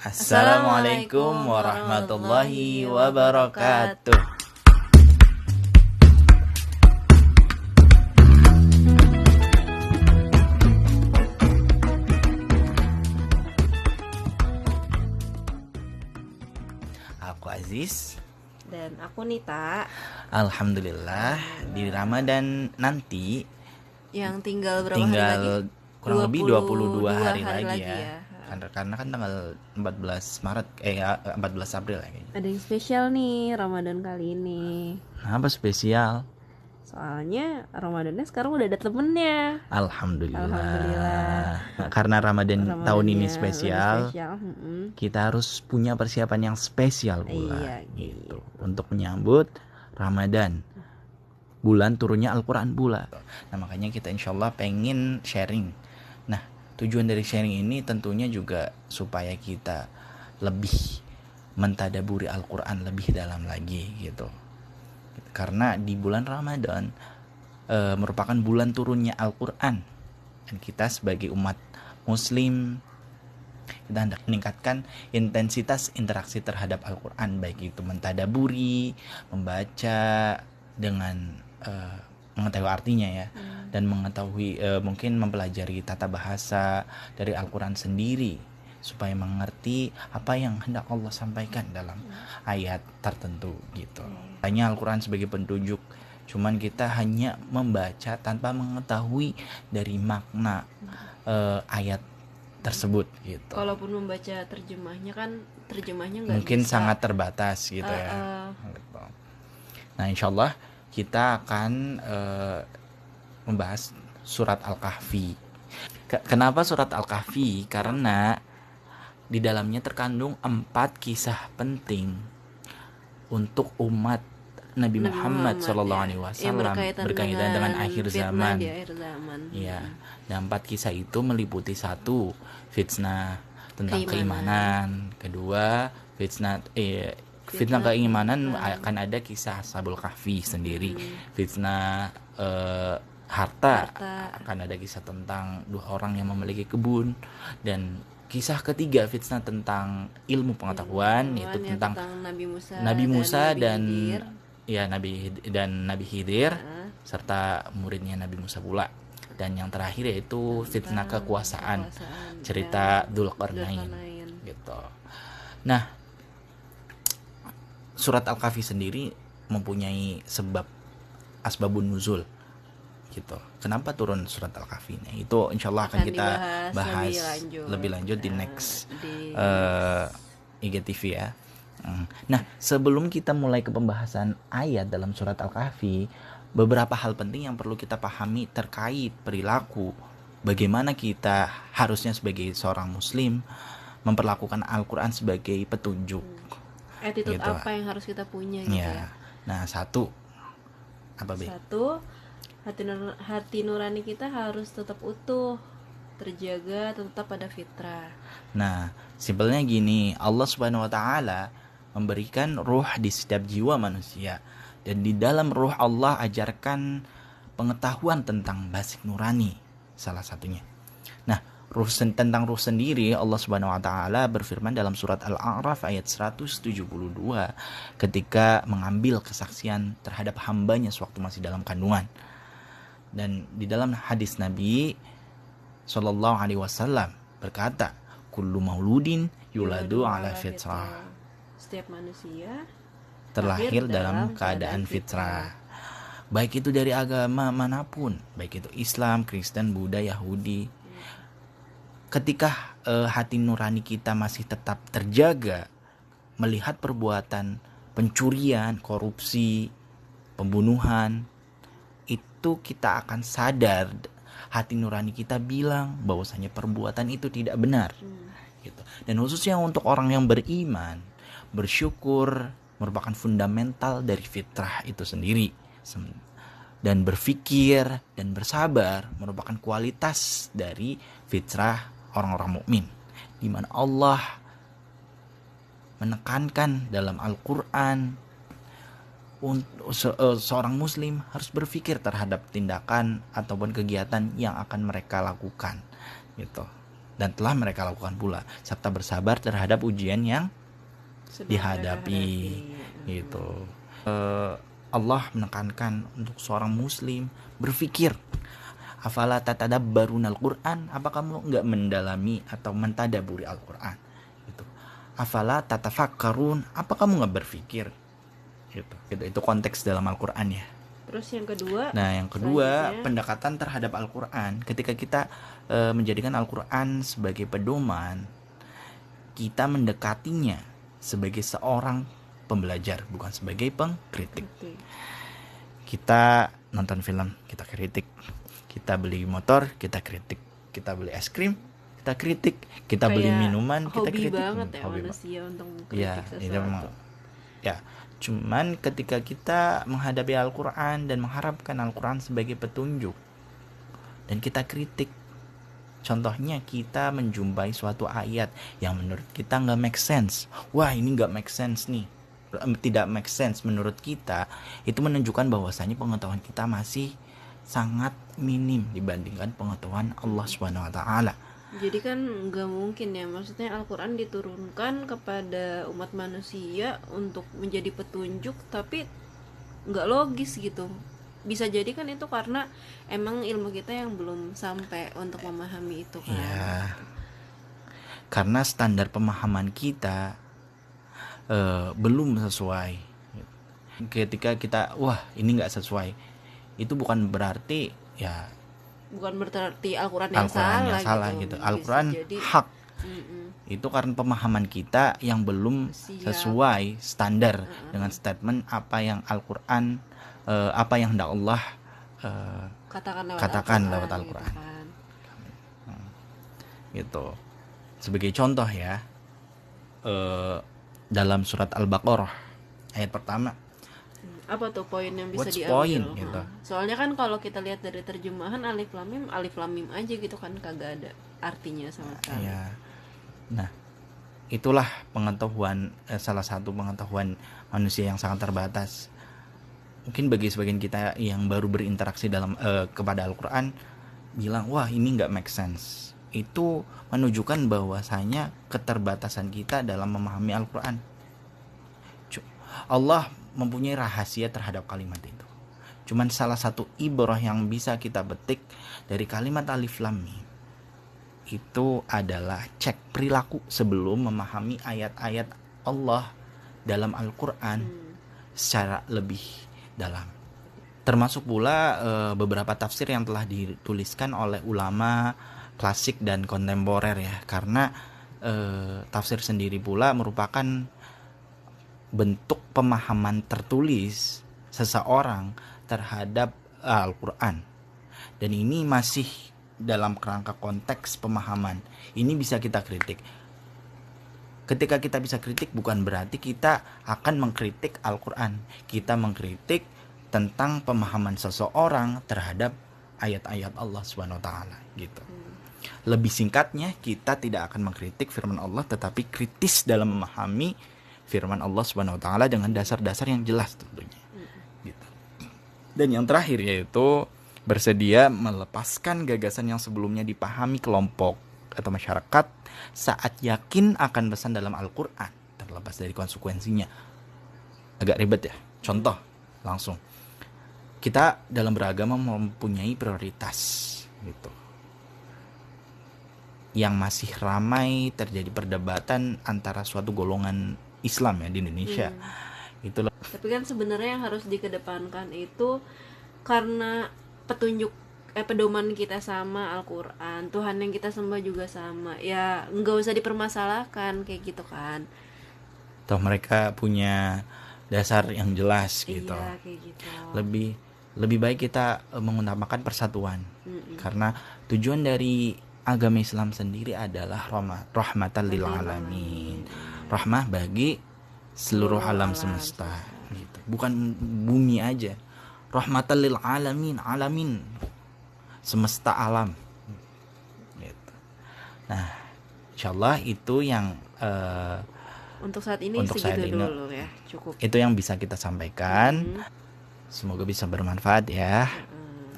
Assalamualaikum warahmatullahi wabarakatuh. Aku Aziz dan aku Nita. Alhamdulillah di Ramadan nanti yang tinggal berapa hari lagi? Kurang lebih 22 hari lagi ya. Karena kan tanggal 14 April ya kayaknya. Ada yang spesial nih Ramadan kali ini. Apa spesial? Soalnya Ramadannya sekarang udah ada temennya. Alhamdulillah. Karena Ramadan tahun ini spesial. Kita harus punya persiapan yang spesial pula. Gitu. Untuk menyambut Ramadan, bulan turunnya Al-Quran pula. Nah makanya kita insyaallah pengen sharing. Nah tujuan dari sharing ini tentunya juga supaya kita lebih mentadaburi Al-Quran lebih dalam lagi gitu. Karena di bulan Ramadan merupakan bulan turunnya Al-Quran, dan kita sebagai umat Muslim kita hendak meningkatkan intensitas interaksi terhadap Al-Quran, baik itu mentadaburi, membaca dengan mengetahui artinya ya, dan mengetahui mungkin mempelajari tata bahasa dari Al-Quran sendiri supaya mengerti apa yang hendak Allah sampaikan dalam ayat tertentu gitu. Hanya Al-Quran sebagai penunjuk, cuman kita hanya membaca tanpa mengetahui dari makna ayat tersebut gitu. Kalaupun membaca terjemahnya kan terjemahnya nggak mungkin bisa. Sangat terbatas gitu ya. Nah insyaallah kita akan membahas surat Al-Kahfi. Kenapa surat Al-Kahfi? Karena di dalamnya terkandung 4 kisah penting untuk umat Nabi Muhammad SAW berkaitan dengan akhir zaman. Ya, dan 4 kisah itu meliputi: 1, fitnah tentang keimanan. Kedua, fitnah keimanan akan ada kisah Ashabul Kahfi sendiri. Fitnah harta akan ada kisah tentang 2 orang yang memiliki kebun. Dan kisah ketiga, fitnah tentang ilmu pengetahuan, yaitu tentang Nabi Musa dan Nabi Khidir serta muridnya Nabi Musa pula. Dan yang terakhir yaitu fitnah kekuasaan, cerita Dzulqarnain gitu. Nah, surat Al-Kahfi sendiri mempunyai asbabun nuzul gitu. Kenapa turun surat Al-Kahfi? Nah, itu insyaallah akan kita bahas lebih lanjut di next IGTV ya. Nah, sebelum kita mulai ke pembahasan ayat dalam surat Al-Kahfi, beberapa hal penting yang perlu kita pahami terkait perilaku. Bagaimana kita harusnya sebagai seorang muslim memperlakukan Al-Quran sebagai petunjuk. Attitude gitu. Apa yang harus kita punya gitu ya. Nah, 1 apa Be? 1, hati nurani kita harus tetap utuh, terjaga, tetap pada fitrah. Nah, simpelnya gini, Allah Subhanahu wa taala memberikan ruh di setiap jiwa manusia, dan di dalam ruh Allah ajarkan pengetahuan tentang basic nurani salah satunya. Nah, tentang ruh sendiri Allah Subhanahu wa taala berfirman dalam surat Al-A'raf ayat 172 ketika mengambil kesaksian terhadap hambanya sewaktu masih dalam kandungan. Dan di dalam hadis Nabi sallallahu alaihi wasallam berkata, kullu mauludin yuladu ala fitrah. Setiap manusia terlahir dalam keadaan fitrah. Baik itu dari agama manapun, baik itu Islam, Kristen, Buddha, Yahudi. Ketika hati nurani kita masih tetap terjaga, melihat perbuatan pencurian, korupsi, pembunuhan, itu kita akan sadar, hati nurani kita bilang bahwasanya perbuatan itu tidak benar. Gitu. Dan khususnya untuk orang yang beriman, bersyukur merupakan fundamental dari fitrah itu sendiri. Dan berpikir dan bersabar merupakan kualitas dari fitrah orang-orang mukmin, di mana Allah menekankan dalam Al-Quran seorang muslim harus berpikir terhadap tindakan ataupun kegiatan yang akan mereka lakukan gitu. dan telah mereka lakukan pula, serta bersabar terhadap ujian yang dihadapi. Gitu. Allah menekankan untuk seorang muslim berpikir, afala tatadabbarunal Qur'an, apa kamu nggak mendalami atau mentadaburi Al-Qur'an? Gitu. Afala tatafakkarun, apa kamu nggak berpikir? Gitu. Itu konteks dalam Al-Qur'an ya. Terus yang kedua? Nah, yang kedua, pendekatan terhadap Al-Qur'an. Ketika kita menjadikan Al-Qur'an sebagai pedoman, kita mendekatinya sebagai seorang pembelajar, bukan sebagai pengkritik. Kita nonton film, kita kritik. Kita beli motor, kita kritik. Kita beli es krim, kita kritik. Kita beli minuman, kita kritik. Hobi banget ya manusia untuk kritik sesuatu. Itu memang, ya. Cuman ketika kita menghadapi Al-Quran dan mengharapkan Al-Quran sebagai petunjuk, dan kita kritik, contohnya kita menjumpai suatu ayat yang menurut kita nggak make sense. Wah, ini nggak make sense nih, tidak make sense menurut kita. Itu menunjukkan bahwasanya pengetahuan kita masih sangat minim dibandingkan pengetahuan Allah Subhanahu Wa Taala. Jadi kan nggak mungkin ya, maksudnya Al-Quran diturunkan kepada umat manusia untuk menjadi petunjuk, tapi nggak logis gitu. Bisa jadi kan itu karena emang ilmu kita yang belum sampai untuk memahami itu kan. Iya. Karena standar pemahaman kita belum sesuai. Ketika kita, wah ini nggak sesuai, itu bukan berarti ya. Bukan berarti Al-Quran yang salah gitu. Al-Quran hak. Itu karena pemahaman kita yang belum sesuai standar dengan statement apa yang Al-Quran, apa yang hendak Allah katakan lewat Al-Quran. Gitu. Sebagai contoh ya, dalam surat Al-Baqarah ayat pertama, apa tuh poin yang bisa diambil? Gitu. Soalnya kan kalau kita lihat dari terjemahan alif lam mim aja gitu kan, kagak ada artinya sama sekali. Ya. Nah, itulah pengetahuan, salah satu pengetahuan manusia yang sangat terbatas. Mungkin bagi sebagian kita yang baru berinteraksi dalam kepada Al-Quran, bilang wah ini nggak make sense. Itu menunjukkan bahwasanya keterbatasan kita dalam memahami Al-Quran. Allah mempunyai rahasia terhadap kalimat itu. Cuman salah satu ibrah yang bisa kita petik dari kalimat alif lam mim itu adalah cek perilaku sebelum memahami ayat-ayat Allah dalam Al-Quran secara lebih dalam. Termasuk pula beberapa tafsir yang telah dituliskan oleh ulama klasik dan kontemporer ya. Karena tafsir sendiri pula merupakan bentuk pemahaman tertulis seseorang terhadap Al-Quran, dan ini masih dalam kerangka konteks pemahaman. Ini bisa kita kritik. Ketika kita bisa kritik, bukan berarti kita akan mengkritik Al-Quran. Kita mengkritik tentang pemahaman seseorang terhadap ayat-ayat Allah SWT gitu. Lebih singkatnya, kita tidak akan mengkritik firman Allah, tetapi kritis dalam memahami firman Allah Subhanahu wa taala dengan dasar-dasar yang jelas tentunya. Gitu. Dan yang terakhir yaitu bersedia melepaskan gagasan yang sebelumnya dipahami kelompok atau masyarakat saat yakin akan pesan dalam Al-Qur'an terlepas dari konsekuensinya. Agak ribet ya. Contoh langsung. Kita dalam beragama mempunyai prioritas gitu. Yang masih ramai terjadi perdebatan antara suatu golongan Islam ya di Indonesia. Itulah. Tapi kan sebenarnya yang harus dikedepankan itu karena petunjuk pedoman kita sama Al-Quran, Tuhan yang kita sembah juga sama. Ya nggak usah dipermasalahkan kayak gitu kan. Toh mereka punya dasar yang jelas gitu. Iya, kayak gitu. Lebih baik kita mengutamakan persatuan. Karena tujuan dari agama Islam sendiri adalah rahmatan lil alamin. Rahmah bagi seluruh alam semesta gitu. Bukan bumi aja. Rahmatan lil alamin semesta alam gitu. Nah, insyaallah itu yang untuk saat ini segitu dulu ya, cukup. Itu yang bisa kita sampaikan. Semoga bisa bermanfaat ya.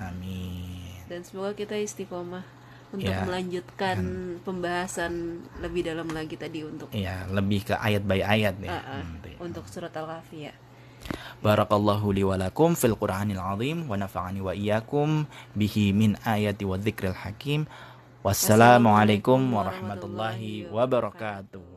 Amin. Dan semoga kita istiqomah untuk melanjutkan pembahasan lebih dalam lagi tadi untuk lebih ke ayat by ayat ya. Untuk surat Al-Kahfi ya. Barakallahu li wa lakum fil Qur'anil azim wa nafa'ani wa iyyakum bihi min ayati wa dzikril hakim. Wassalamualaikum warahmatullahi wabarakatuh.